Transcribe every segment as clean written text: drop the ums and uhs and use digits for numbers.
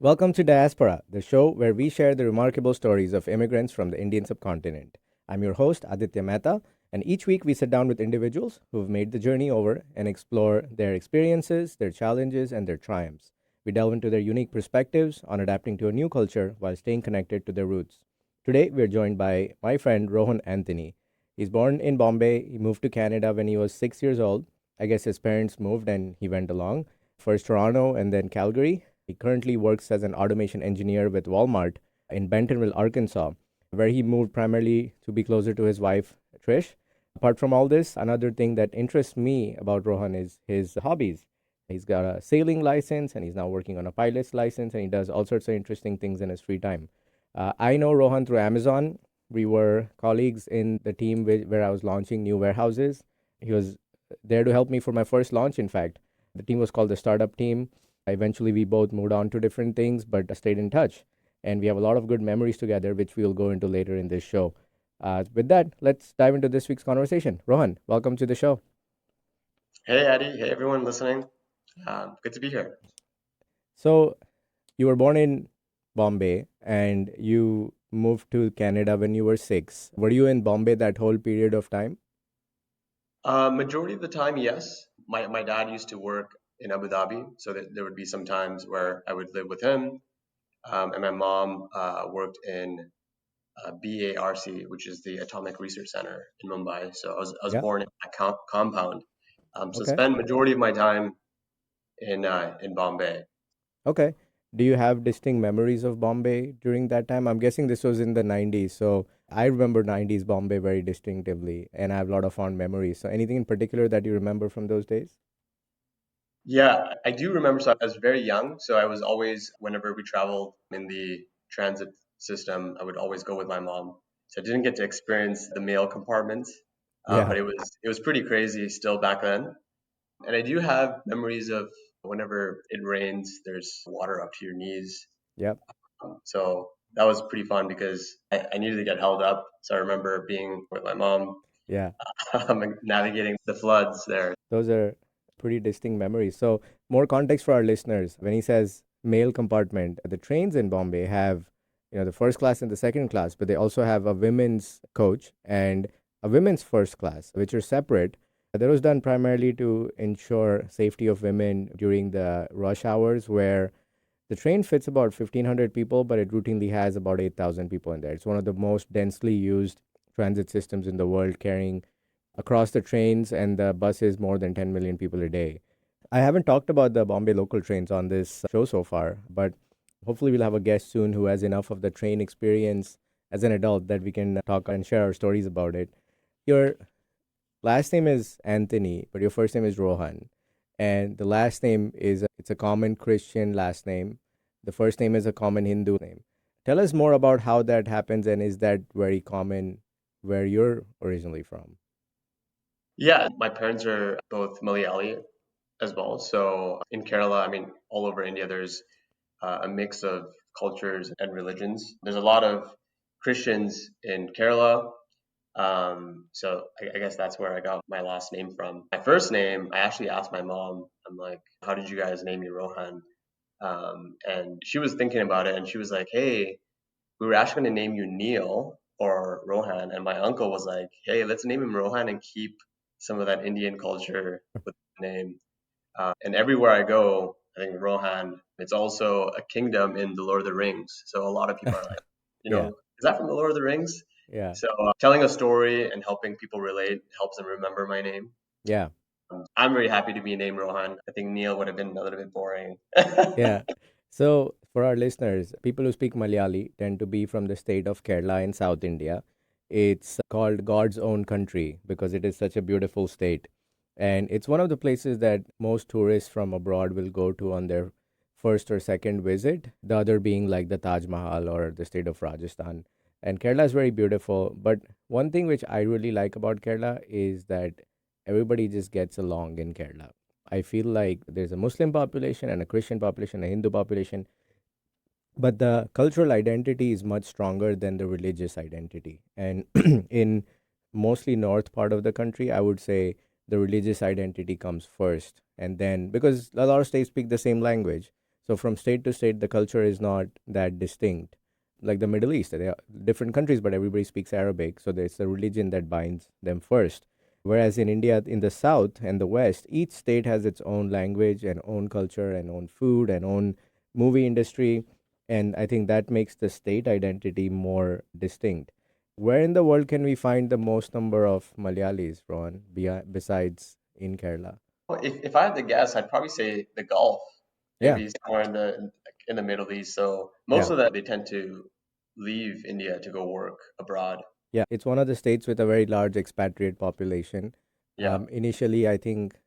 Welcome to Diasporaa, the show where we share the remarkable stories of immigrants from the Indian subcontinent. I'm your host, Aditya Mehta, and each week we sit down with individuals who've made the journey over and explore their experiences, their challenges, and their triumphs. We delve into their unique perspectives on adapting to a new culture while staying connected to their roots. Today, we're joined by my friend Rohan Anthony. He's born in Bombay. He moved to Canada when he was 6 years old. I guess his parents moved and he went along. First Toronto and then Calgary. He currently works as an automation engineer with Walmart in Bentonville, Arkansas, where he moved primarily to be closer to his wife, Trish. Apart from all this, another thing that interests me about Rohan is his hobbies. He's got a sailing license and he's now working on a pilot's license, and he does all sorts of interesting things in his free time. I know Rohan through Amazon. We were colleagues in the team where I was launching new warehouses. He was there to help me for my first launch, in fact. The team was called the Startup Team. Eventually, we both moved on to different things, but stayed in touch. And we have a lot of good memories together, which we'll go into later in this show. With that, let's dive into this week's conversation. Rohan, welcome to the show. Hey, Addy. Hey, everyone listening. Good to be here. So, you were born in Bombay and you moved to Canada when you were 6. Were you in Bombay that whole period of time? Majority of the time, yes. My dad used to work in Abu Dhabi, so there would be some times where I would live with him. And my mom worked in BARC, which is the Atomic Research Center in Mumbai. So I was Yeah. born in a compound. So Okay. spend majority of my time in Bombay. Okay. Do you have distinct memories of Bombay during that time? I'm guessing this was in the 90s. So I remember 90s Bombay very distinctively, and I have a lot of fond memories. So anything in particular that you remember from those days? Yeah, I do remember. So I was very young, so I was always, whenever we traveled in the transit system, I would always go with my mom. So I didn't get to experience the male compartment, Yeah. but it was pretty crazy still back then. And I do have memories of whenever it rains, there's water up to your knees. Yep. So that was pretty fun because I needed to get held up. So I remember being with my mom, Yeah. navigating the floods there. Those are pretty distinct memories. So, more context for our listeners. When he says male compartment, the trains in Bombay have, the first class and the second class, but they also have a women's coach and a women's first class, which are separate. That was done primarily to ensure safety of women during the rush hours, where the train fits about 1,500 people, but it routinely has about 8,000 people in there. It's one of the most densely used transit systems in the world, carrying across the trains and the buses more than 10 million people a day. I haven't talked about the Bombay local trains on this show so far, but hopefully we'll have a guest soon who has enough of the train experience as an adult that we can talk and share our stories about it. Your last name is Anthony, but your first name is Rohan. And the last name is it's a common Christian last name. The first name is a common Hindu name. Tell us more about how that happens, and is that very common where you're originally from? Yeah, my parents are both Malayali as well. So in Kerala, I mean, all over India, there's a mix of cultures and religions. There's a lot of Christians in Kerala. So I guess that's where I got my last name from. My first name, I actually asked my mom, I'm like, how did you guys name me Rohan? And she was thinking about it and she was like, hey, we were actually going to name you Neil or Rohan. And my uncle was like, hey, let's name him Rohan and keep some of that Indian culture with the name. And everywhere I go, I think Rohan, it's also a kingdom in the Lord of the Rings. So a lot of people are like, Yeah, is that from the Lord of the Rings? yeah, So telling a story and helping people relate helps them remember my name. yeah, I'm very happy to be named Rohan. I think Neil would have been a little bit boring. yeah. So, for our listeners, people who speak Malayali tend to be from the state of Kerala in South India. It's called God's own country because it is such a beautiful state. And it's one of the places that most tourists from abroad will go to on their first or second visit, the other being like the Taj Mahal or the state of Rajasthan. And Kerala is very beautiful. But one thing which I really like about Kerala is that everybody just gets along in Kerala. I feel like there's a Muslim population and a Christian population, a Hindu population, but the cultural identity is much stronger than the religious identity. And in mostly north part of the country, I would say the religious identity comes first. And then, because a lot of states speak the same language, So from state to state, the culture is not that distinct. Like the Middle East, they are different countries, but everybody speaks Arabic. So there's the religion that binds them first. Whereas in India, in the South and the West, each state has its own language and own culture and own food and own movie industry. And I think that makes the state identity more distinct. Where in the world can we find the most number of Malayalis, Ron, besides in Kerala? If I had to guess, I'd probably say the Gulf, Yeah, maybe somewhere in the Middle East. So yeah. most of that they tend to leave India to go work abroad. Yeah, it's one of the states with a very large expatriate population. Yeah, Initially, I think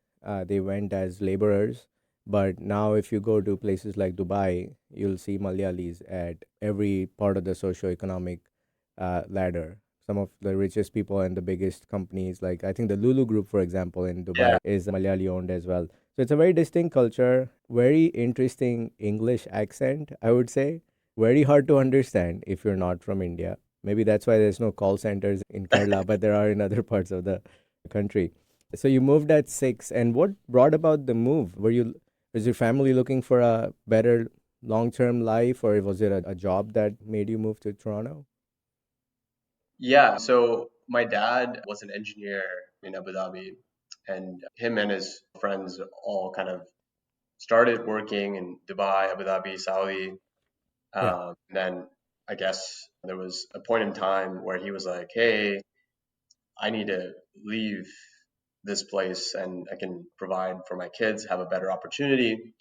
they went as laborers, but now if you go to places like Dubai, you'll see Malayalis at every part of the socio-economic ladder. Some of the richest people and the biggest companies, like I think the Lulu Group, for example, in yeah. Dubai, is Malayali owned as well. So it's a very distinct culture, very interesting English accent, I would say. Very hard to understand if you're not from India. Maybe that's why there's no call centers in Kerala, but there are in other parts of the country. So you moved at 6, and what brought about the move? Was your family looking for a better long-term life, or was it a job that made you move to Toronto? Yeah, so my dad was an engineer in Abu Dhabi, and him and his friends all kind of started working in Dubai, Abu Dhabi, Saudi. Yeah. And then I guess there was a point in time where he was like, "Hey, I need to leave this place and I can provide for my kids, have a better opportunity."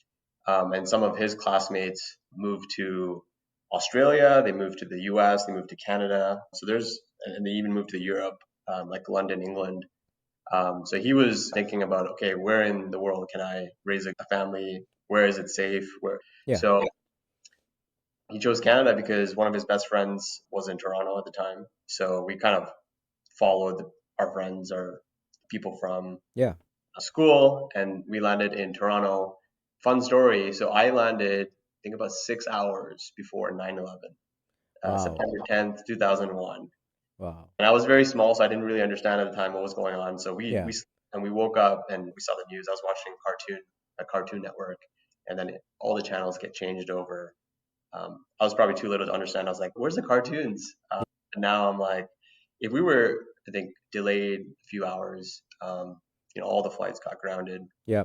And some of his classmates moved to Australia, they moved to the US, they moved to Canada. And they even moved to Europe, like London, England. So he was thinking about, okay, where in the world can I raise a family? Where is it safe? Where? Yeah. So he chose Canada because one of his best friends was in Toronto at the time. So we kind of followed our friends or people from Yeah. school, and we landed in Toronto. Fun story. So I landed, I think, about 6 hours before 9/11, Wow. September 10th, 2001. Wow. And I was very small, so I didn't really understand at the time what was going on. So Yeah. we woke up and we saw the news. I was watching a Cartoon Network, and then all the channels get changed over. I was probably too little to understand. I was like, "Where's the cartoons?" And now I'm like, if we were, I think, delayed a few hours, all the flights got grounded. Yeah.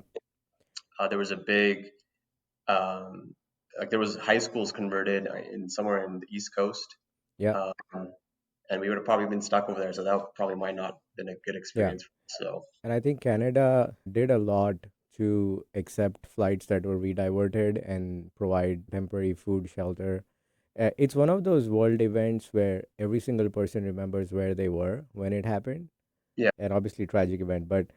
There was a big, um, like there was high schools converted in somewhere in the East Coast, Yeah. um, and we would have probably been stuck over there. So that probably might not have been a good Yeah. experience. So And I think Canada did a lot to accept flights that were rediverted and provide temporary food, shelter. It's one of those world events where every single person remembers where they were when it happened. yeah, And obviously, tragic event. But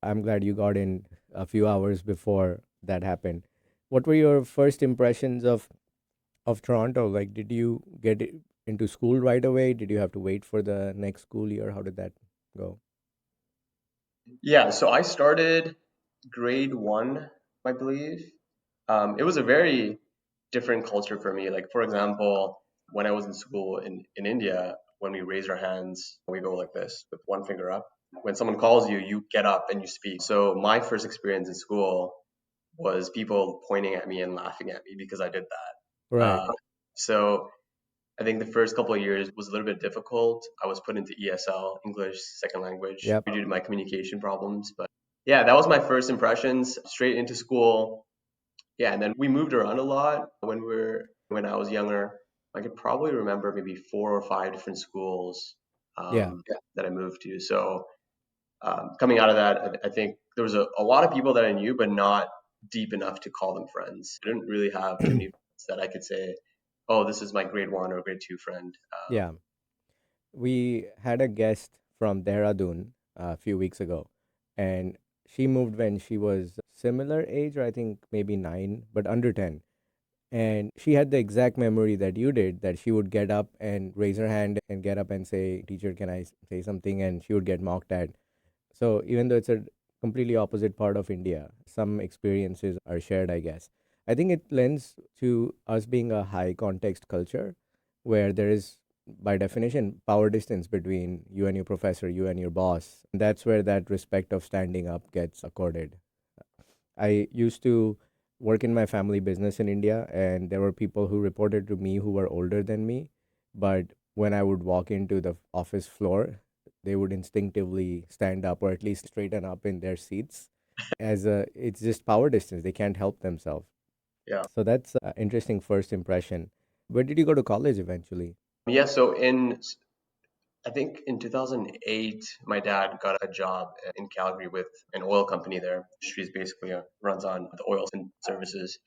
I'm glad you got in a few hours before that happened. What were your first impressions of Toronto? Like, did you into school right away? Did you have to wait for the next school year? How did that go? yeah. So I started grade one, I believe. It was a very different culture for me. Like, for example, when I was in school in India, when we raise our hands, we go like this with one finger up. When someone calls you, you get up and you speak. So my first experience in school was people pointing at me and laughing at me because I did that. Right. So I think the first couple of years was a little bit difficult. I was put into ESL, English Second Language, Yep. due to my communication problems. But yeah, that was my first impressions. Straight into school, yeah, and then we moved around a lot when I was younger. I could probably remember maybe 4 or 5 different schools Yeah. that I moved to. So coming out of that, I think there was a lot of people that I knew, but not deep enough to call them friends. I didn't really have too many friends that I could say, "Oh, this is my grade one or grade two friend." Yeah. We had a guest from Dehradun a few weeks ago, and she moved when she was similar age, or I think maybe 9, but under 10. And she had the exact memory that you did, that she would get up and raise her hand and get up and say, "Teacher, can I say something?" And she would get mocked at. So even though it's a completely opposite part of India, some experiences are shared, I guess. I think it lends to us being a high context culture where there is, by definition, power distance between you and your professor, you and your boss. And that's where that respect of standing up gets accorded. I used to work in my family business in India, and there were people who reported to me who were older than me. But when I would walk into the office floor, they would instinctively stand up or at least straighten up in their seats. It's just power distance. They can't help themselves. Yeah. So that's an interesting first impression. Where did you go to college eventually? Yeah, so I think in 2008, my dad got a job in Calgary with an oil company there. She's basically runs on the oil and services.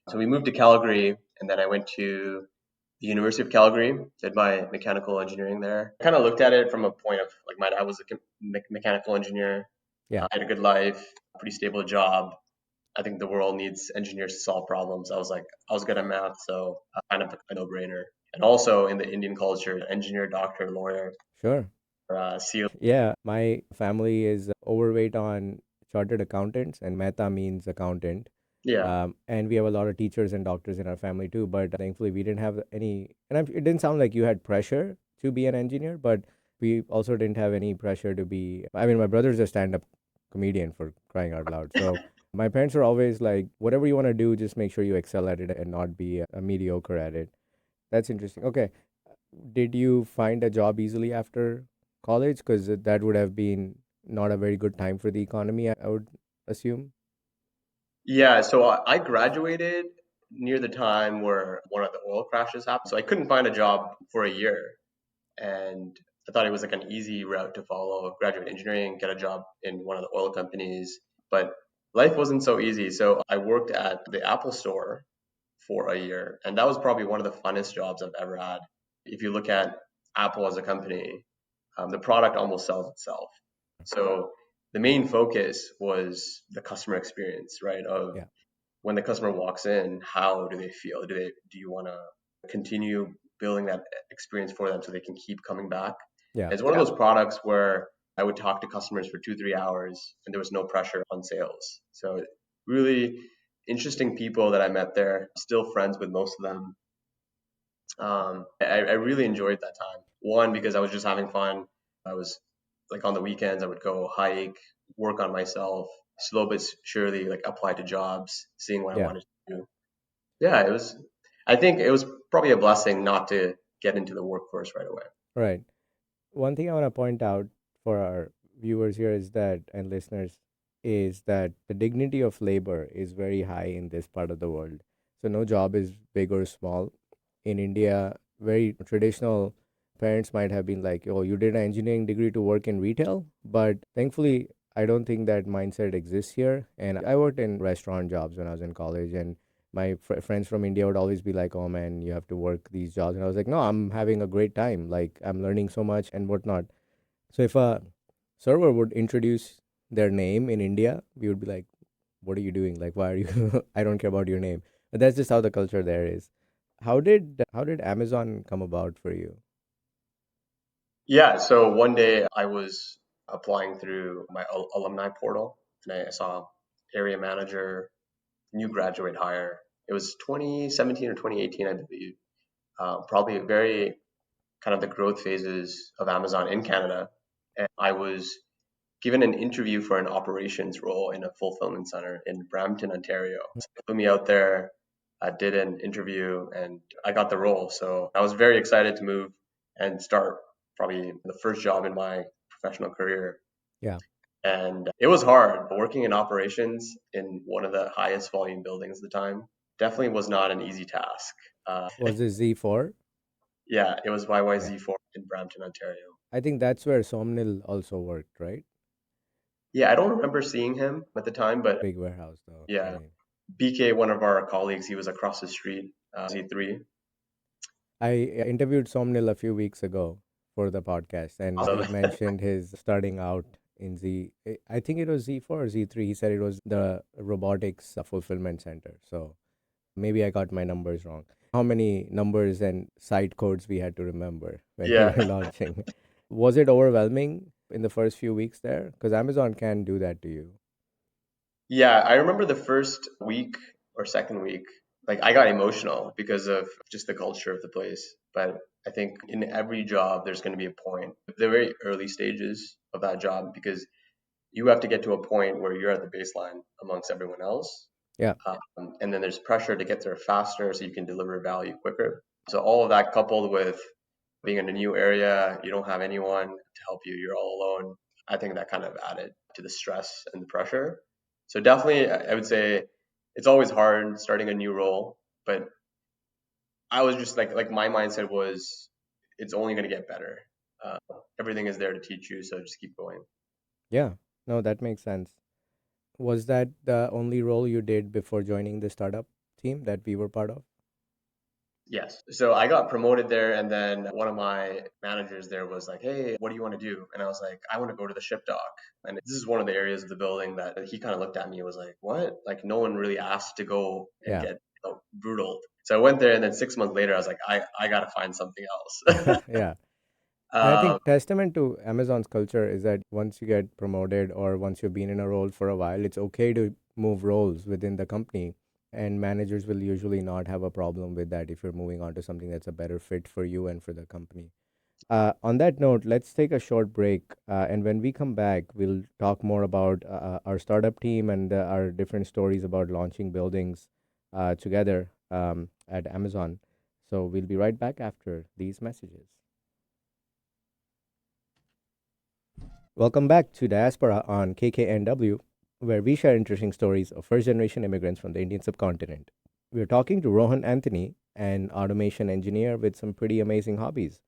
So we moved to Calgary, and then I went to the University of Calgary, did my mechanical engineering there. I kind of looked at it from a point of like my dad was a mechanical engineer. Yeah, I had a good life, pretty stable job. I think the world needs engineers to solve problems. I was like, I was good at math, so kind of a no-brainer. And also in the Indian culture, engineer, doctor, lawyer, sure. SEAL. Yeah, my family is overweight on chartered accountants, and Mehta means accountant. Yeah, And we have a lot of teachers and doctors in our family too. But thankfully, we didn't have any. And it didn't sound like you had pressure to be an engineer, but we also didn't have any pressure to be. I mean, my brother's a stand-up comedian for crying out loud. So my parents were always like, whatever you want to do, just make sure you excel at it and not be a mediocre at it. That's interesting. Okay. Did you find a job easily after college? Because that would have been not a very good time for the economy, I would assume. yeah. So I graduated near the time where one of the oil crashes happened. So I couldn't find a job for a year, and I thought it was like an easy route to follow, graduate engineering, get a job in one of the oil companies. But life wasn't so easy. So I worked at the Apple store for a year, and that was probably one of the funnest jobs I've ever had. If you look at Apple as a company, the product almost sells itself. So the main focus was the customer experience, right? Of Yeah. when the customer walks in, how do they feel? Do you want to continue building that experience for them so they can keep coming back? Yeah. It's one of those products where I would talk to customers for 2, 3 hours and there was no pressure on sales. So really interesting people that I met there, still friends with most of them. I really enjoyed that time. One, because I was just having fun. I was like on the weekends, I would go hike, work on myself, slow but surely like apply to jobs, seeing what I Yeah. wanted to do. Yeah, it was, I think it was probably a blessing not to get into the workforce right away. Right. One thing I want to point out for our viewers here is that, and listeners, is that the dignity of labor is very high in this part of the world. So no job is big or small. In India, very traditional parents might have been like, oh, you did an engineering degree to work in retail. But thankfully, I don't think that mindset exists here. And I worked in restaurant jobs when I was in college, and my friends from India would always be like, "Oh man, you have to work these jobs," and I was like, "No, I'm having a great time. Like I'm learning so much and whatnot." So if a server would introduce their name in India, we would be like, "What are you doing? Like, why are you? I don't care about your name." But that's just how the culture there is. How did Amazon come about for you? Yeah, so one day I was applying through my alumni portal and I saw area manager, new graduate hire. It was 2017 or 2018, I believe. Probably very kind of the growth phases of Amazon in Canada. And I was given an interview for an operations role in a fulfillment center in Brampton, Ontario. So they flew me out there. I did an interview and I got the role. So I was very excited to move and start probably the first job in my professional career. Yeah, And it was hard working in operations in one of the highest volume buildings at the time. Definitely was not an easy task. was it Z4? Yeah, it was Yeah, YYZ4 in Brampton, Ontario. I think that's where Somnil also worked, right? Yeah, I don't remember seeing him at the time, but Big warehouse though. I yeah, mean, BK, one of our colleagues, he was across the street, Z3. I interviewed Somnil a few weeks ago for the podcast, and he Awesome. mentioned his starting out in I think it was Z4 or Z3. He said it was the robotics fulfillment center. So maybe I got my numbers wrong. How many numbers and site codes we had to remember when we Yeah. were launching? Was it overwhelming in the first few weeks there? Because Amazon can do that to you. Yeah, I remember the first week or second week, like I got emotional because of just the culture of the place. But I think in every job, there's going to be a point, the very early stages of that job, because you have to get to a point where you're at the baseline amongst everyone else. Yeah. And then there's pressure to get there faster so you can deliver value quicker. So all of that coupled with being in a new area, you don't have anyone to help you, you're all alone. I think that kind of added to the stress and the pressure. So definitely, I would say it's always hard starting a new role, but I was just like my mindset was it's only going to get better. Uh, Everything is there to teach you, so just keep going. Yeah. No, that makes sense. Was that the only role you did before joining the startup team that we were part of? Yes. So I got promoted there, and then one of my managers there was like, "Hey, what do you want to do?" And I was like, "I want to go to the ship dock." And this is one of the areas of the building that he kind of looked at me and was like, "What? Like no one really asked to go and Yeah. get brutal." So I went there, and then 6 months later, I was like, "I gotta find something else." Yeah. And I um, think testament to Amazon's culture is that once you get promoted or once you've been in a role for a while, it's okay to move roles within the company. And managers will usually not have a problem with that if you're moving on to something that's a better fit for you and for the company. On that note, let's take a short break. And when we come back, we'll talk more about our startup team and our different stories about launching buildings together at Amazon. So we'll be right back after these messages. Welcome back to Diasporaa on KKNW, where we share interesting stories of first generation immigrants from the Indian subcontinent. We're talking to Rohan Anthony, an automation engineer with some pretty amazing hobbies.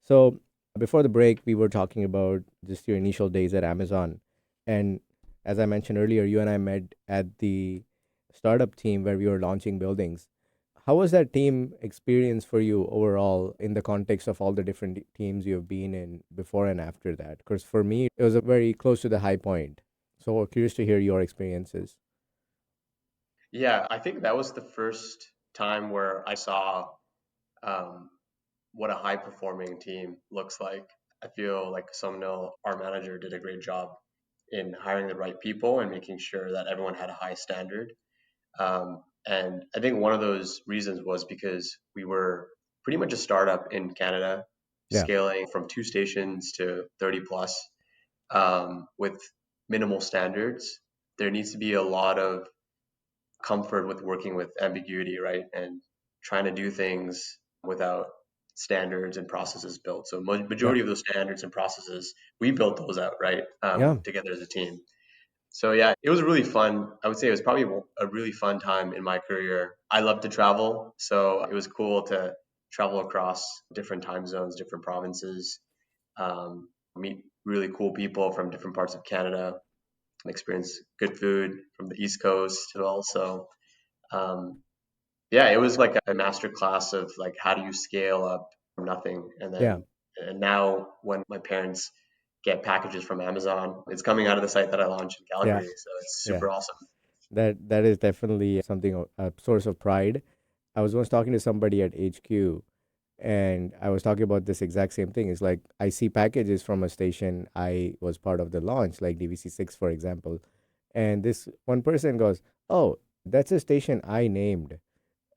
So, before the break, we were talking about just your initial days at Amazon. And as I mentioned earlier, you and I met at the startup team where we were launching buildings. How was that team experience for you overall in the context of all the different teams you've been in before and after that? Because for me, it was a very close to the high point. So, we're curious to hear your experiences. yeah, I think that was the first time where I saw um, what a high performing team looks like. I feel like Somno, our manager, did a great job in hiring the right people and making sure that everyone had a high standard. And I think one of those reasons was because we were pretty much a startup in Canada, Yeah. scaling from 2 stations to 30 plus with minimal standards. There needs to be a lot of comfort with working with ambiguity, right? And trying to do things without standards and processes built. So Yeah. majority of those standards and processes, we built those out, right? Yeah. Together as a team. So yeah, it was really fun. I would say it was probably a really fun time in my career. I love to travel, so it was cool to travel across different time zones, different provinces, meet really cool people from different parts of Canada, experience good food from the East Coast as well. So um, yeah, it was like a master class of like how do you scale up from nothing, Yeah. and now when my parents get packages from Amazon, it's coming out of the site that I launched in Yeah. Calgary, so it's Yeah. super awesome. That is definitely something a source of pride. I was once talking to somebody at HQ, and I was talking about this exact same thing. It's like I see packages from a station I was part of the launch, like DVC6, for example, and this one person goes, "Oh, that's a station I named,"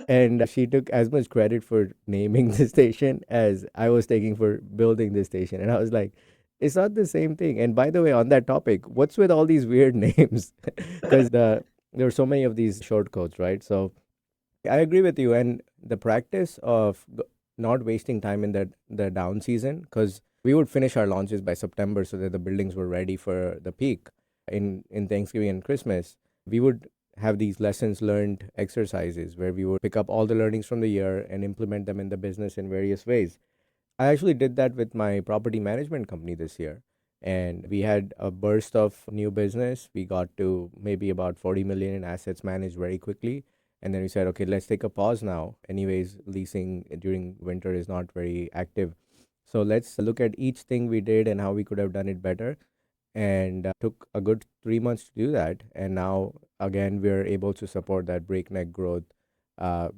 and she took as much credit for naming the station as I was taking for building the station, and I was like, "It's not the same thing." And by the way, on that topic, what's with all these weird names? Because there are so many of these short codes, right? So I agree with you, and the practice of not wasting time in the down season, because we would finish our launches by September so that the buildings were ready for the peak in Thanksgiving and Christmas. We would have these lessons learned exercises where we would pick up all the learnings from the year and implement them in the business in various ways. I actually did that with my property management company this year. And we had a burst of new business. We got to maybe about 40 million in assets managed very quickly. And then we said, okay, let's take a pause now. Anyways, leasing during winter is not very active. So let's look at each thing we did and how we could have done it better. And took a good 3 months to do that. And now, again, we're able to support that breakneck growth.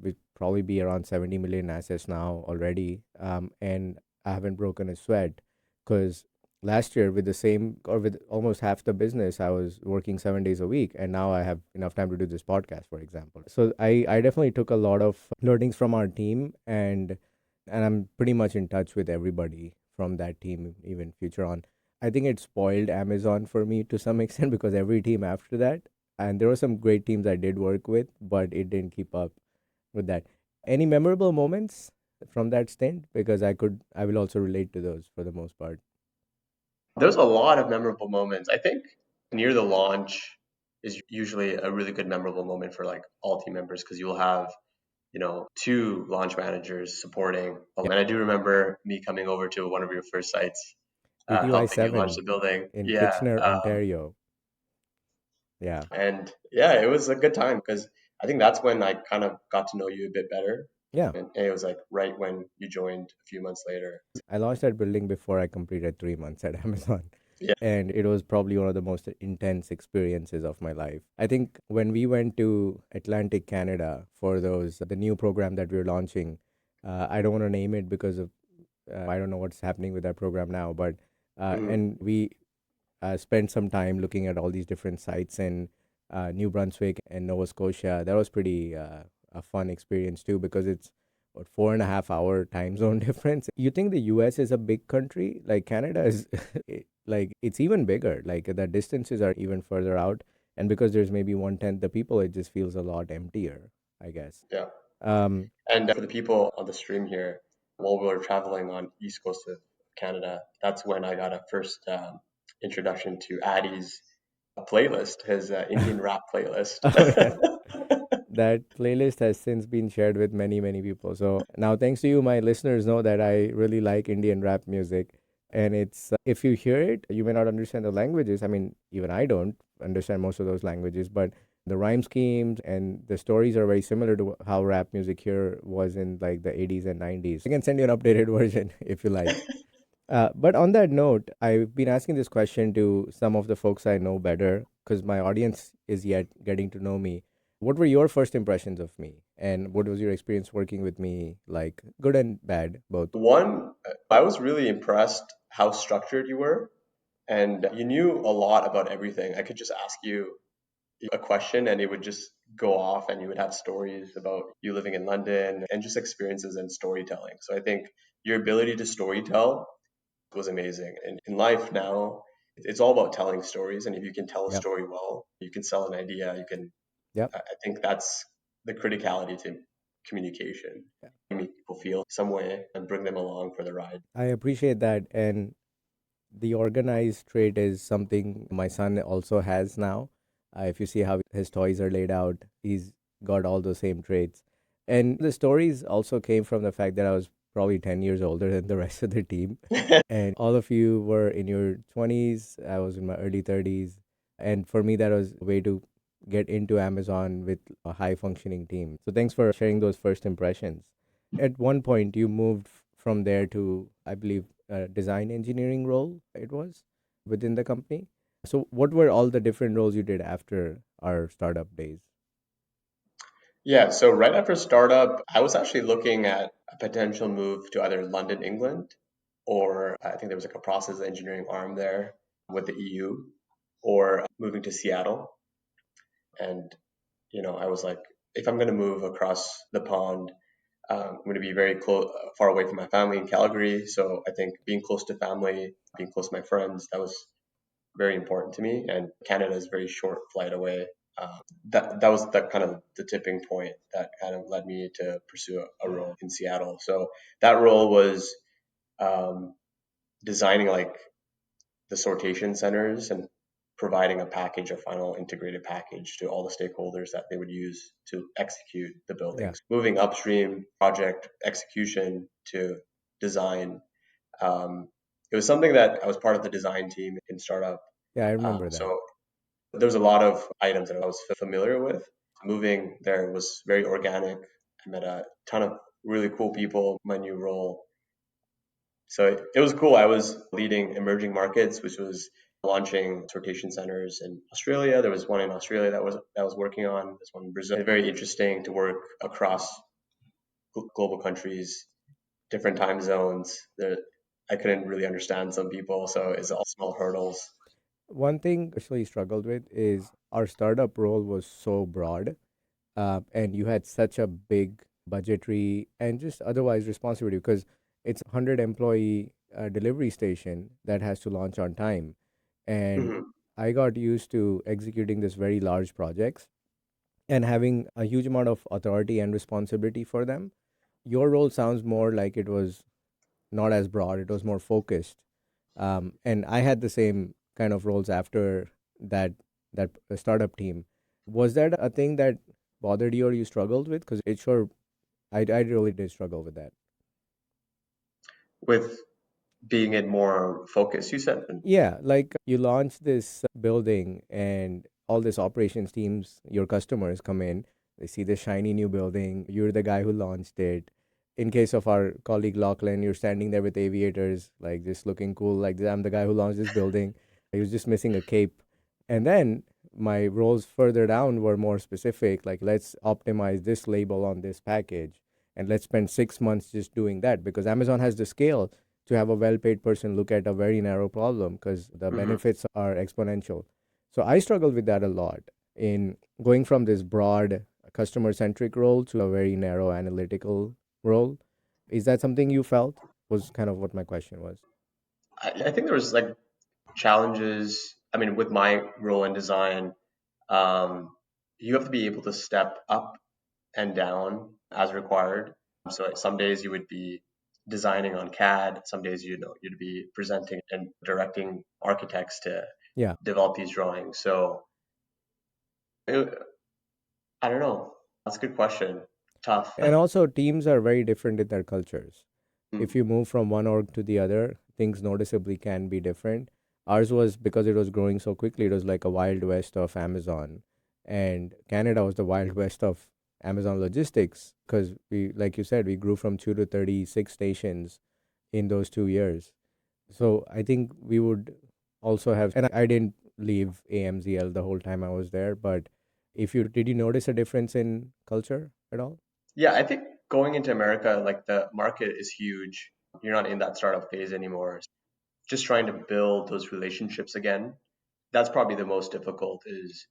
We probably be around 70 million assets now already. And I haven't broken a sweat because last year with the same or with almost half the business, I was working 7 days a week. And now I have enough time to do this podcast, for example. So I definitely took a lot of learnings from our team, and I'm pretty much in touch with everybody from that team, even future on. I think it spoiled Amazon for me to some extent because every team after that And there were some great teams I did work with, but it didn't keep up with that. Any memorable moments from that stint? Because I will also relate to those for the most part. There's a lot of memorable moments. I think near the launch is usually a really good memorable moment for like all team members because you'll have, two launch managers supporting. Yeah. And I do remember me coming over to one of your first sites, TTY helping you launch the 7 building. in Yeah. Kitchener, Ontario. Yeah. And yeah, it was a good time because I think that's when I kind of got to know you a bit better. Yeah. And it was like right when you joined a few months later. I launched that building before I completed 3 months at Amazon. Yeah. And it was probably one of the most intense experiences of my life. I think when we went to Atlantic Canada for the new program that we're launching, I don't want to name it because of I don't know what's happening with that program now, but Mhm. and we spent some time looking at all these different sites in New Brunswick and Nova Scotia. That was pretty a fun experience too because it's what 4.5 hour time zone difference. You think the U.S. is a big country? Like Canada is, like it's even bigger. Like the distances are even further out, and because there's maybe 1/10 the people, it just feels a lot emptier, I guess. Yeah. Um, And for the people on the stream here, while we were traveling on east coast of Canada, that's when I got a first introduction to Addy's playlist, his Indian rap playlist. oh yeah. That playlist has since been shared with many, many people. So now, thanks to you, my listeners know that I really like Indian rap music. And if you hear it, you may not understand the languages. I mean, even I don't understand most of those languages, but the rhyme schemes and the stories are very similar to how rap music here was in like the 80s and 90s. I can send you an updated version if you like. But on that note, I've been asking this question to some of the folks I know better because my audience is yet getting to know me. What were your first impressions of me? And what was your experience working with me, like good and bad, both? One, I was really impressed how structured you were, and you knew a lot about everything. I could just ask you a question and it would just go off, and you would have stories about you living in London and just experiences and storytelling. So I think your ability to storytell was amazing. And in life now, it's all about telling stories. And if you can tell a Yep. story well, you can sell an idea. You can. Yep. I think that's the criticality to communication. Make people feel some way and bring them along for the ride. I appreciate that. And the organized trait is something my son also has now. If you see how his toys are laid out, he's got all those same traits. And the stories also came from the fact that I was probably 10 years older than the rest of the team. And all of you were in your 20s. I was in my early 30s. And for me, that was a way to get into Amazon with a high functioning team. So thanks for sharing those first impressions. At one point, you moved from there to, I believe, a design engineering role, it was within the company. So, what were all the different roles you did after our startup days? Yeah, so right after startup, I was actually looking at a potential move to either London, England, or I think there was like a process engineering arm there with the EU, or moving to Seattle. And, I was like, if I'm going to move across the pond, I'm going to be very close, far away from my family in Calgary. So I think being close to family, being close to my friends, that was very important to me. And Canada is a very short flight away. That was the kind of the tipping point that kind of led me to pursue a role in Seattle. So that role was um, designing like the sortation centers and providing a package, a final integrated package to all the stakeholders that they would use to execute the Yeah, buildings. Moving upstream project execution to design. Um, it was something that I was part of the design team in startup. yeah, I remember that. So there was a lot of items that I was familiar with. Moving there was very organic. I met a ton of really cool people. My new role, so it was cool. I was leading emerging markets, which was launching sortation centers in Australia. There was one in Australia that was working on. There's one in Brazil. Very interesting to work across global countries, different time zones. I couldn't really understand some people, so it's all small hurdles. One thing I actually struggled with is our startup role was so broad, and you had such a big budgetary and just otherwise responsibility because it's a 100 employee delivery station that has to launch on time. And Mhm. I got used to executing this very large projects and having a huge amount of authority and responsibility for them. Your role sounds more like it was not as broad, it was more focused. And I had the same kind of roles after that startup team. Was that a thing that bothered you or you struggled with? Because it sure, I really did struggle with that. With being in more focus, you said? Yeah, like you launch this building and all this operations teams, your customers come in, they see this shiny new building, you're the guy who launched it. In case of our colleague Lachlan, you're standing there with aviators, like just looking cool, like I'm the guy who launched this building. He was just missing a cape. And then my roles further down were more specific, like let's optimize this label on this package and let's spend 6 months just doing that because Amazon has the scale to have a well-paid person look at a very narrow problem because the Hmm. benefits are exponential. So I struggled with that a lot in going from this broad customer-centric role to a very narrow analytical role. Is that something you felt? Was kind of what my question was. I think there was like challenges. I mean, with my role in design, um, you have to be able to step up and down as required. So like, some days you would be designing on CAD, some days you'd be presenting and directing architects to Yeah. develop these drawings. So it, I don't know. That's a good question. Tough. And also, teams are very different in their cultures. If Mm. you move from one org to the other, things noticeably can be different. Ours was because it was growing so quickly, it was like a wild west of Amazon. And Canada was the wild west of Amazon logistics because we, like you said, we grew from 2 to 36 stations in those 2 years. So I think we would also have, and I didn't leave AMZL the whole time I was there, but if you did you notice a difference in culture at all? Yeah, I think going into America, like the market is huge. You're not in that startup phase anymore. Just trying to build those relationships again. That's probably the most difficult is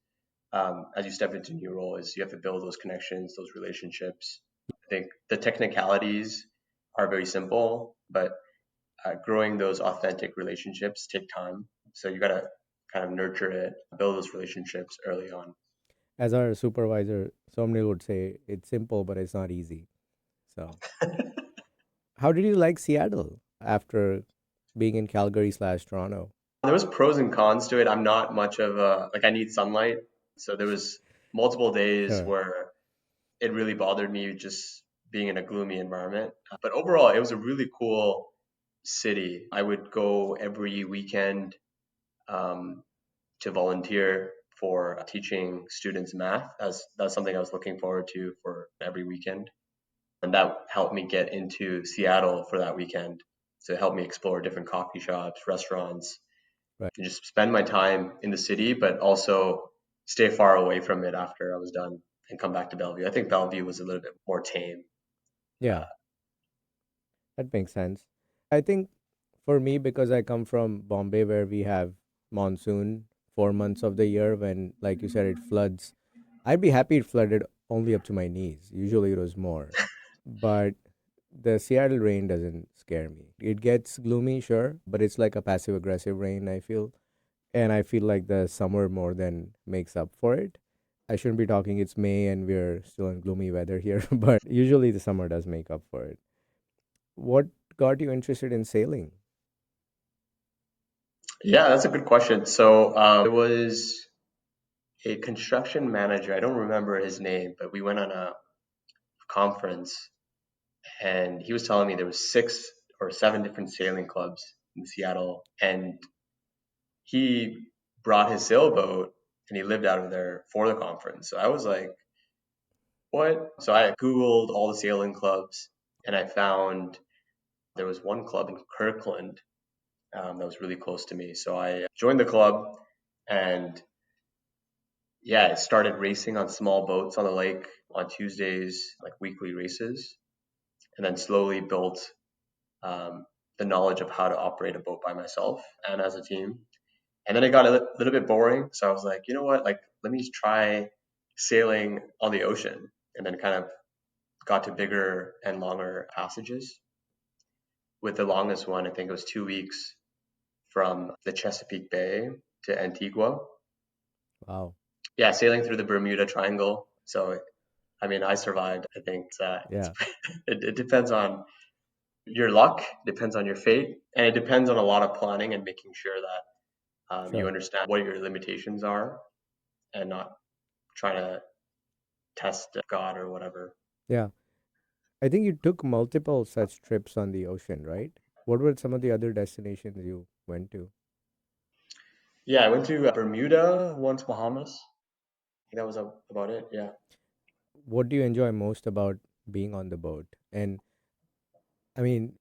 as you step into a new role is you have to build those connections, those relationships. I think the technicalities are very simple, but growing those authentic relationships take time. So you got to kind of nurture it, build those relationships early on. As our supervisor, Somnil would say, it's simple, but it's not easy. So, how did you like Seattle after being in Calgary/Toronto? There was pros and cons to it. I'm not much of a like I need sunlight. So there was multiple days Sure. where it really bothered me just being in a gloomy environment. But overall, it was a really cool city. I would go every weekend um, to volunteer for teaching students math. That's something I was looking forward to for every weekend, and that helped me get into Seattle for that weekend to help me explore different coffee shops, restaurants, Right. and just spend my time in the city, but also stay far away from it after I was done and come back to Bellevue. I think Bellevue was a little bit more tame. Yeah, that makes sense. I think for me, because I come from Bombay, where we have monsoon 4 months of the year when, like you said, it floods, I'd be happy it flooded only up to my knees. Usually it was more. But the Seattle rain doesn't scare me. It gets gloomy, sure, but it's like a passive aggressive rain, I feel. And I feel like the summer more than makes up for it. I shouldn't be talking, it's May and we're still in gloomy weather here, but usually the summer does make up for it. What got you interested in sailing? Yeah, that's a good question. So there was a construction manager. I don't remember his name, but we went on a conference, and he was telling me there was 6 or 7 different sailing clubs in Seattle, and he brought his sailboat and he lived out of there for the conference. So I was like, what? So I Googled all the sailing clubs and I found there was one club in Kirkland that was really close to me. So I joined the club and yeah, I started racing on small boats on the lake on Tuesdays, like weekly races, and then slowly built um, the knowledge of how to operate a boat by myself and as a team. And then it got a little bit boring. So I was like, you know what? Like, let me just try sailing on the ocean. And then kind of got to bigger and longer passages. With the longest one, I think it was 2 weeks from the Chesapeake Bay. to Antigua. Wow. Yeah, sailing through the Bermuda Triangle. So, I mean, I survived. I think Yeah, it depends on your luck, depends on your fate, and it depends on a lot of planning and making sure that you sure. understand what your limitations are and not trying to test God or whatever. Yeah. I think you took multiple such trips on the ocean, right? What were some of the other destinations you went to? Yeah, I went to Bermuda, once Bahamas. I think that was about it. Yeah. What do you enjoy most about being on the boat? And I mean,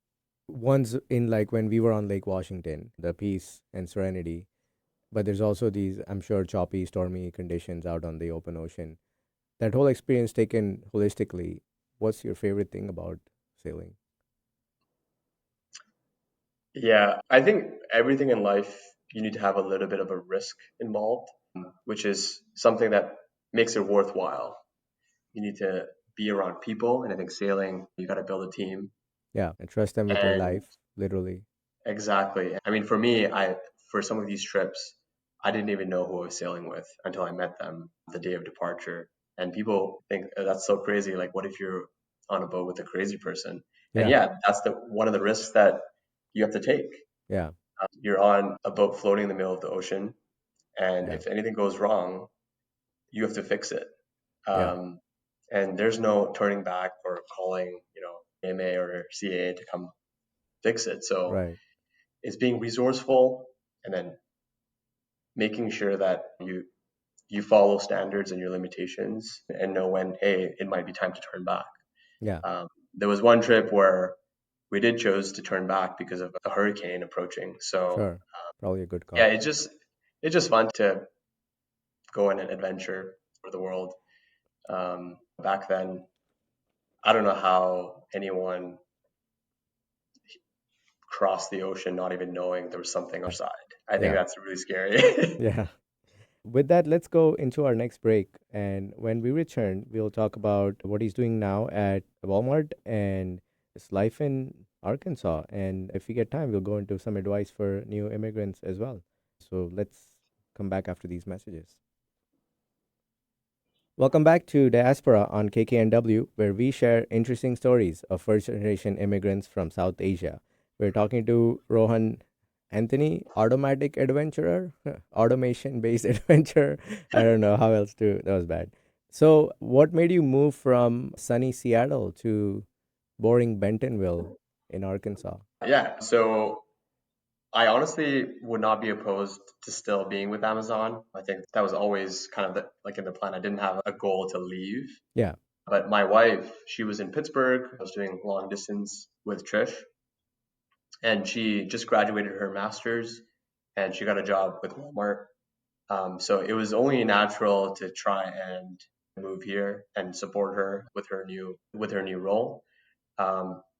once in like when we were on Lake Washington, the peace and serenity, but there's also these, I'm sure, choppy, stormy conditions out on the open ocean. That whole experience taken holistically, what's your favorite thing about sailing? Yeah, I think everything in life, you need to have a little bit of a risk involved, which is something that makes it worthwhile. You need to be around people, and I think sailing, you got to build a team. Yeah, and trust them with your And life, literally. exactly, I mean, for me, I for some of these trips, I didn't even know who I was sailing with until I met them the day of departure. And people think, "Oh, that's so crazy. Like, what if you're on a boat with a crazy person?" And Yeah, yeah, that's the one of the risks that you have to take. yeah, You're on a boat floating in the middle of the ocean, and yeah, if anything goes wrong, you have to fix it. yeah, Um, and there's no turning back or calling, AMA or CAA to come fix it. So right. it's being resourceful and then making sure that you follow standards and your limitations and know when, hey, it might be time to turn back. Yeah, There was one trip where we did chose to turn back because of a hurricane approaching. So sure. Probably a good yeah, call. it's just fun to go on an adventure for the world. Back then, I don't know how anyone crossed the ocean not even knowing there was something Yeah, outside. I think yeah, that's really scary. yeah. With that, let's go into our next break. And when we return, we'll talk about what he's doing now at Walmart and his life in Arkansas. And if we get time, we'll go into some advice for new immigrants as well. So let's come back after these messages. Welcome back to Diasporaa on KKNW, where we share interesting stories of first generation immigrants from South Asia. We're talking to Rohan Anthony, automatic adventurer, automation based adventurer. I don't know how else to, that was bad. So, what made you move from sunny Seattle to boring Bentonville in Arkansas? Yeah, so I honestly would not be opposed to still being with Amazon. I think that was always kind of like in the plan. I didn't have a goal to leave. Yeah, But my wife, she was in Pittsburgh. I was doing long distance with Trish, and she just graduated her master's and she got a job with Walmart. So it was only natural to try and move here and support her with her new role.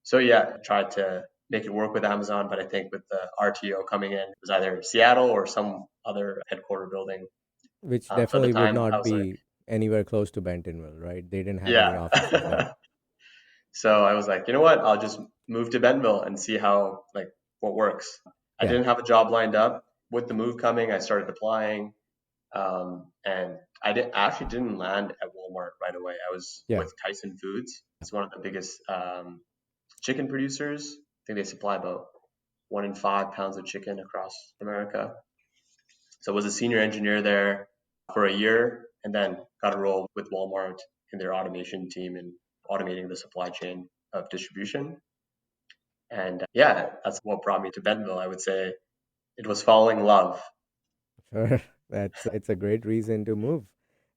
So yeah, tried to make it work with Amazon, but I think with the RTO coming in, it was either Seattle or some other headquarter building. which So at the definitely would time, I not was like, be anywhere close to Bentonville, right? They didn't have any yeah. offices there. So I was like, you know what? I'll just move to Bentonville and see how like what works. I Yeah, didn't have a job lined up. With the move coming, I started applying, and I actually didn't land at Walmart right away. I was yeah. with Tyson Foods. It's one of the biggest chicken producers. I think they supply about 1 in 5 pounds of chicken across America. So I was a senior engineer there for a year, and then got a role with Walmart in their automation team and automating the supply chain of distribution. And yeah, that's what brought me to Bentonville. I would say it was falling love. Sure. It's a great reason to move.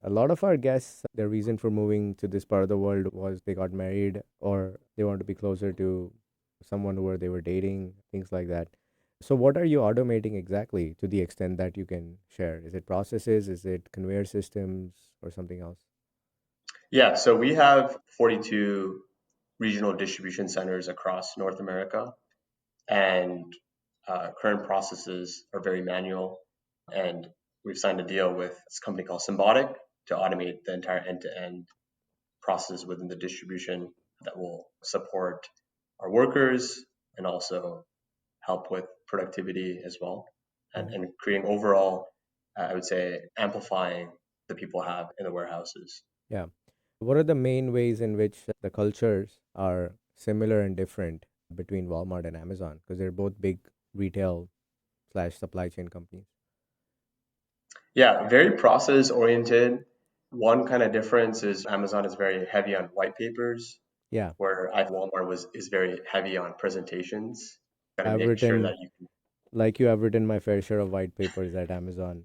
A lot of our guests, their reason for moving to this part of the world was they got married or they wanted to be closer to someone who they were dating, things like that. So what are you automating exactly to the extent that you can share? Is it processes? Is it conveyor systems or something else? Yeah, so we have 42 regional distribution centers across North America, and current processes are very manual. And we've signed a deal with this company called Symbotic to automate the entire end-to-end process within the distribution that will support our workers and also help with productivity as well, and, Mhm. and creating overall I would say, amplifying the people have in the warehouses. Yeah. What are the main ways in which the cultures are similar and different between Walmart and Amazon? Because they're both big retail slash supply chain companies. Yeah, very process oriented. One kind of difference is Amazon is very heavy on white papers, Yeah. where I Walmart was is very heavy on presentations. Got to I've make sure that written, you can. like you, I've written my fair share of white papers at Amazon.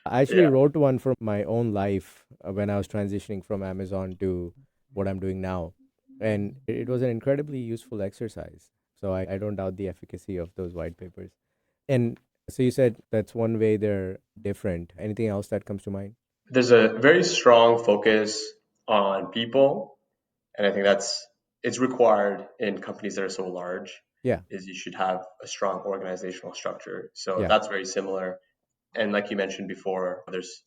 I actually Yeah, wrote one for my own life when I was transitioning from Amazon to what I'm doing now. And it was an incredibly useful exercise. So I don't doubt the efficacy of those white papers. And so you said that's one way they're different. Anything else that comes to mind? there's a very strong focus on people, and I think that's it's required in companies that are so large. Yeah. Is you should have a strong organizational structure. So Yeah. that's very similar. And like you mentioned before, there's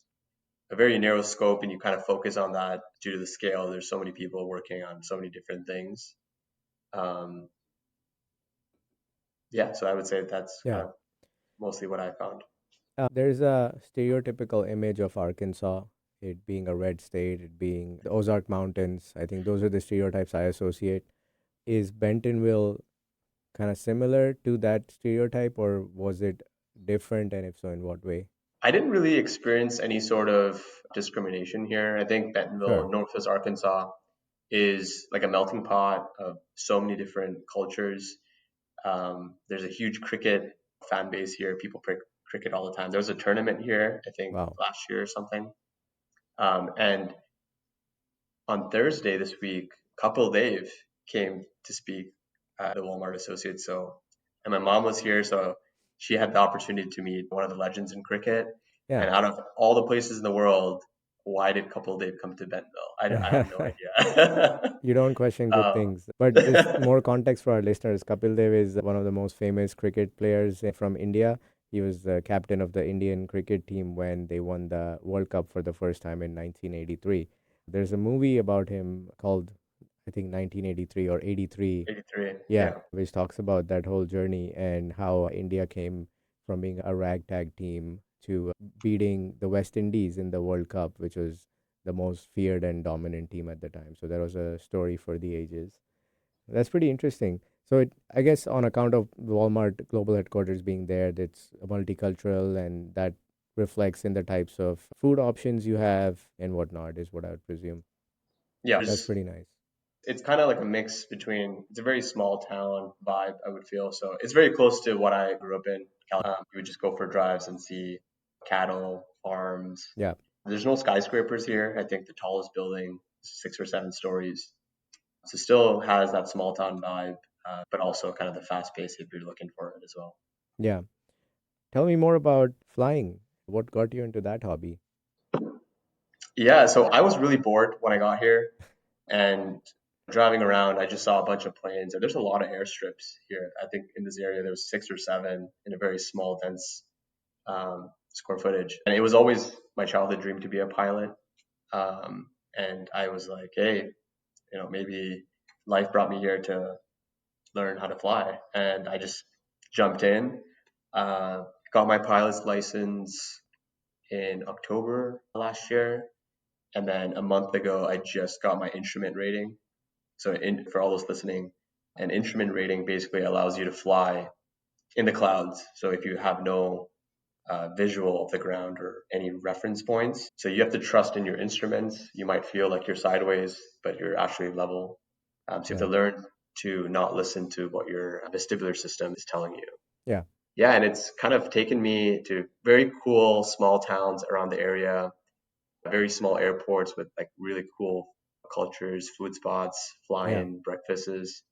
a very narrow scope, and you kind of focus on that due to the scale. There's so many people working on so many different things. Um, yeah, so I would say that's kind Yeah. of mostly what I found. There's a stereotypical image of Arkansas, it being a red state, it being the Ozark Mountains. I think those are the stereotypes I associate. Is Bentonville kind of similar to that stereotype, or was it different? And if so, in what way? I didn't really experience any sort of discrimination here. I think Bentonville, Sure. Northwest Arkansas, is like a melting pot of so many different cultures. There's a huge cricket fan base here. People play cricket all the time. There was a tournament here, I think Wow. last year or something. And on Thursday this week, couple Dave came to speak at the Walmart Associates. So, and my mom was here, so she had the opportunity to meet one of the legends in cricket. Yeah. And out of all the places in the world, why did couple Dave come to Bentonville? I have no idea. You don't question good um, things. But just more context for our listeners. Kapil Dev is one of the most famous cricket players from India. He was the captain of the Indian cricket team when they won the World Cup for the first time in 1983. There's a movie about him called, I think, 1983 or 83. 83, Yeah, yeah. which talks about that whole journey and how India came from being a ragtag team to beating the West Indies in the World Cup, which was the most feared and dominant team at the time. So that was a story for the ages. That's pretty interesting. So I guess on account of Walmart global headquarters being there, it's multicultural and that reflects in the types of food options you have and whatnot, is what I would presume. Yeah, That's pretty nice. it's kind of like a mix between, it's a very small town vibe, I would feel. So it's very close to what I grew up in. You would just go for drives and see cattle, farms. Yeah. There's no skyscrapers here. I think the tallest building is 6 or 7 stories. So still has that small town vibe, but also kind of the fast pace if you're looking for it as well. Yeah. Tell me more about flying. What got you into that hobby? Yeah, so I was really bored when I got here, and driving around, I just saw a bunch of planes, and there's a lot of airstrips here. I think in this area there was 6 or 7 in a very small, dense square footage. And it was always my childhood dream to be a pilot. And I was like, hey, maybe life brought me here to learn how to fly. And I just jumped in, got my pilot's license in October last year. And then a month ago, I just got my instrument rating. So, for all those listening, an instrument rating basically allows you to fly in the clouds. So, if you have no visual of the ground or any reference points, so you have to trust in your instruments. You might feel like you're sideways, but you're actually level. So, you have Yeah. to learn to not listen to what your vestibular system is telling you. Yeah. Yeah, and it's kind of taken me to very cool small towns around the area, very small airports with like really cool cultures, food spots, Yeah. fly-in breakfasts,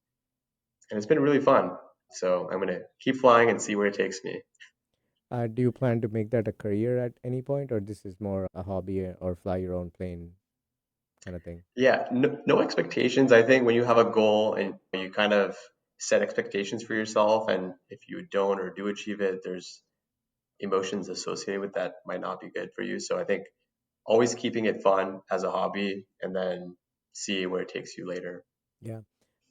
and it's been really fun. So I'm gonna keep flying and see where it takes me. Do you plan to make that a career at any point, or this is more a hobby or fly your own plane kind of thing? Yeah, no expectations. I think when you have a goal and you kind of set expectations for yourself, and if you don't or do achieve it, there's emotions associated with that might not be good for you. So I think always keeping it fun as a hobby and then see where it takes you later. Yeah.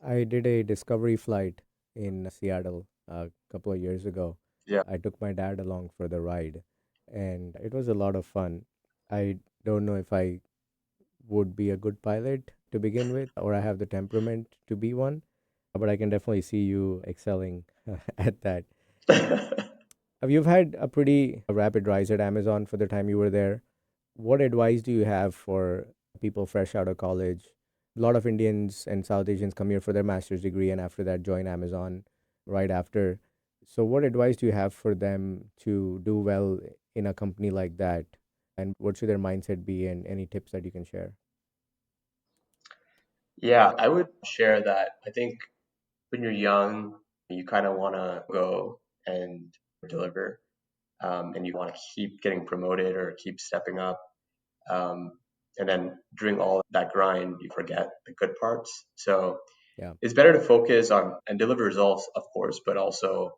I did a discovery flight in Seattle a couple of years ago. Yeah. I took my dad along for the ride. and it was a lot of fun. I don't know if I would be a good pilot to begin with, or I have the temperament to be one, but I can definitely see you excelling at that. You've had a pretty rapid rise at Amazon for the time you were there. What advice do you have for people fresh out of college? A lot of Indians and South Asians come here for their master's degree and after that join Amazon right after. So, what advice do you have for them to do well in a company like that? And what should their mindset be, and any tips that you can share? Yeah, I would share that I think when you're young, you kind of want to go and deliver, and you want to keep getting promoted or keep stepping up. Um, and then during all that grind, you forget the good parts. So Yeah, it's better to focus on and deliver results, of course, but also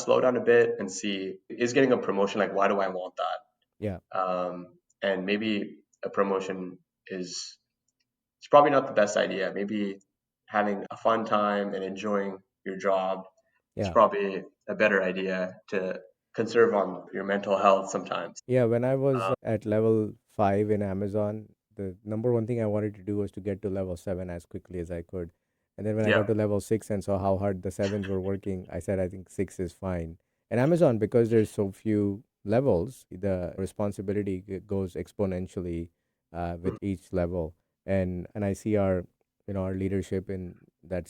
slow down a bit and see, is getting a promotion, like, why do I want yeah, that? And maybe a promotion is, it's probably not the best idea. Maybe having a fun time and enjoying your job is yeah. probably a better idea to conserve on your mental health sometimes. Yeah, when I was Um, at level 5 in Amazon, the number one thing I wanted to do was to get to level 7 as quickly as I could. And then when I yeah. got to level 6 and saw how hard the 7s were working, I said, I think 6 is fine. And Amazon, because there's so few levels, the responsibility goes exponentially with each level. And I see our leadership in that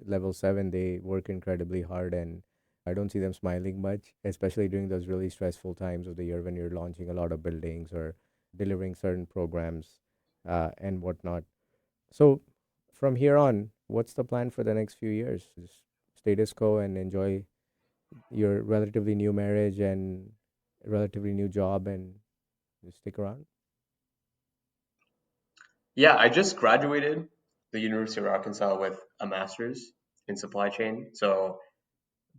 level 7, they work incredibly hard, and I don't see them smiling much, especially during those really stressful times of the year when you're launching a lot of buildings or delivering certain programs and whatnot. So, from here on, what's the plan for the next few years? Just status quo and enjoy your relatively new marriage and relatively new job and just stick around? Yeah, I just graduated the University of Arkansas with a master's in supply chain. So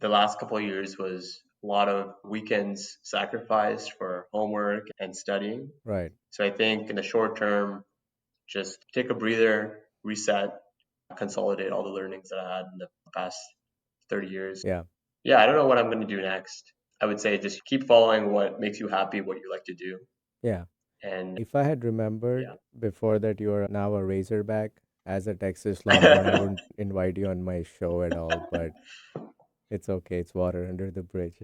the last couple of years was a lot of weekends sacrificed for homework and studying. Right. So I think in the short term, just take a breather, reset, consolidate all the learnings that I had in the past 30 years. Yeah. Yeah, I don't know what I'm going to do next. I would say just keep following what makes you happy, what you like to do. Yeah. And If I had yeah. remembered before that you are now a Razorback as a Texas Longhorn, I wouldn't invite you on my show at all, but it's okay. It's water under the bridge.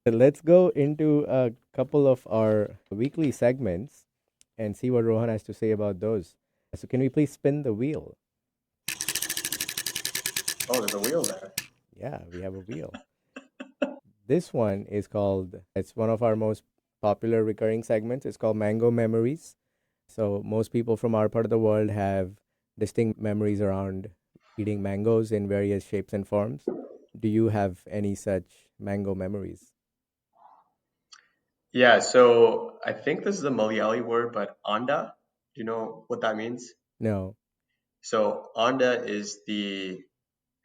Let's go into a couple of our weekly segments and see what Rohan has to say about those. So, can we please spin the wheel? Oh, there's a wheel there. Yeah, we have a wheel. This one is called, it's one of our most popular recurring segments. It's called Mango Memories. So, most people from our part of the world have distinct memories around eating mangoes in various shapes and forms. Do you have any such mango memories? Yeah, so I think this is a Malayali word, but anda, do you know what that means? No. So anda is the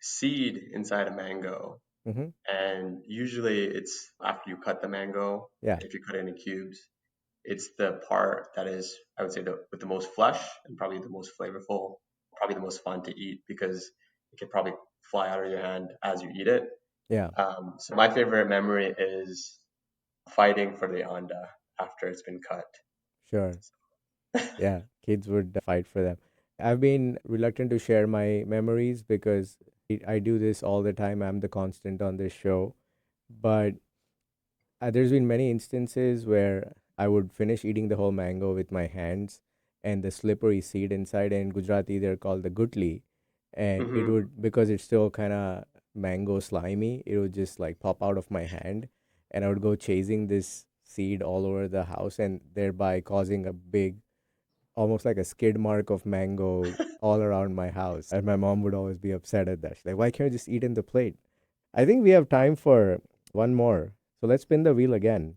seed inside a mango. Mm-hmm. And usually it's after you cut the mango, Yeah. if you cut it into cubes, it's the part that is, I would say, with the most flesh and probably the most flavorful, probably the most fun to eat because it could probably fly out of your hand as you eat it. Yeah. So my favorite memory is fighting for the anda after it's been cut. Sure. Yeah, kids would fight for them. I've been reluctant to share my memories because I do this all the time. I'm the constant on this show. But there's been many instances where I would finish eating the whole mango with my hands and the slippery seed inside. In Gujarati, they're called the gutli. And it Hmm. would, because it's still kind of mango slimy, it would just like pop out of my hand. And I would go chasing this seed all over the house and thereby causing a big, almost like a skid mark of mango all around my house. And my mom would always be upset at that. She's like, why can't you just eat in the plate? I think we have time for one more. So let's spin the wheel again.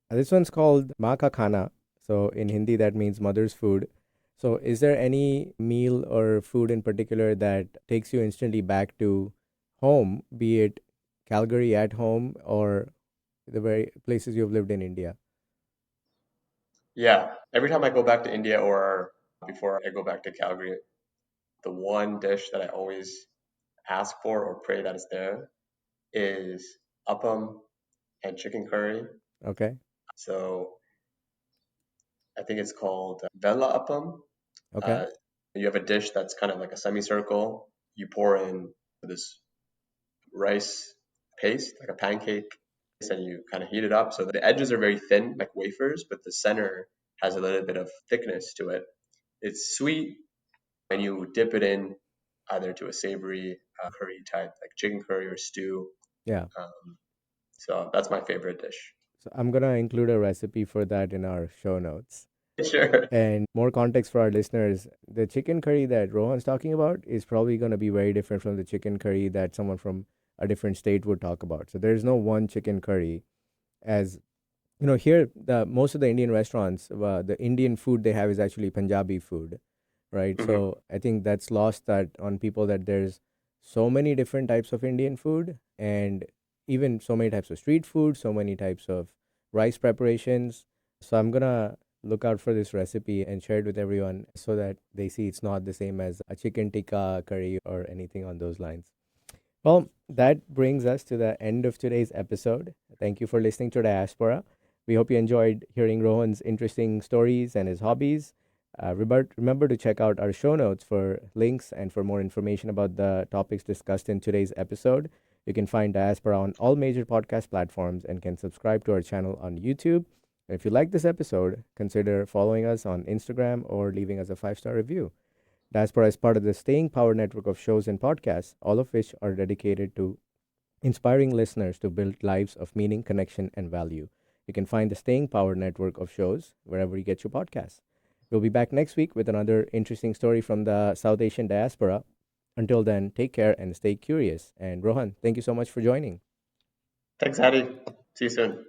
This one's called Ma ka Khana. So in Hindi, that means mother's food. So is there any meal or food in particular that takes you instantly back to home, be it Calgary at home or the very places you've lived in India? Yeah, every time I go back to India or before I go back to Calgary, the one dish that I always ask for or pray that is there is appam and chicken curry. Okay. So I think it's called vela appam. Okay. Uh, you have a dish that's kind of like a semicircle. You pour in this rice paste, like a pancake, and you kind of heat it up. So the edges are very thin, like wafers, but the center has a little bit of thickness to it. It's sweet, and you dip it in either to a savory curry type, like chicken curry or stew. Yeah. So that's my favorite dish. So I'm gonna include a recipe for that in our show notes. Sure. And more context for our listeners, the chicken curry that Rohan's talking about is probably going to be very different from the chicken curry that someone from a different state would talk about. So there's no one chicken curry. As you know, here the most of the Indian restaurants, the Indian food they have is actually Punjabi food, right? Hmm. So I think that's lost that on people that there's so many different types of Indian food and even so many types of street food, so many types of rice preparations. So I'm gonna look out for this recipe and share it with everyone so that they see it's not the same as a chicken tikka curry or anything on those lines. Well, that brings us to the end of today's episode. Thank you for listening to Diaspora. We hope you enjoyed hearing Rohan's interesting stories and his hobbies. Remember to check out our show notes for links and for more information about the topics discussed in today's episode. You can find Diaspora on all major podcast platforms and can subscribe to our channel on YouTube. If you like this episode, consider following us on Instagram or leaving us a 5-star review. Diaspora is part of the Staying Power network of shows and podcasts, all of which are dedicated to inspiring listeners to build lives of meaning, connection, and value. You can find the Staying Power network of shows wherever you get your podcasts. We'll be back next week with another interesting story from the South Asian diaspora. Until then, take care and stay curious. And Rohan, thank you so much for joining. Thanks, Hattie. See you soon.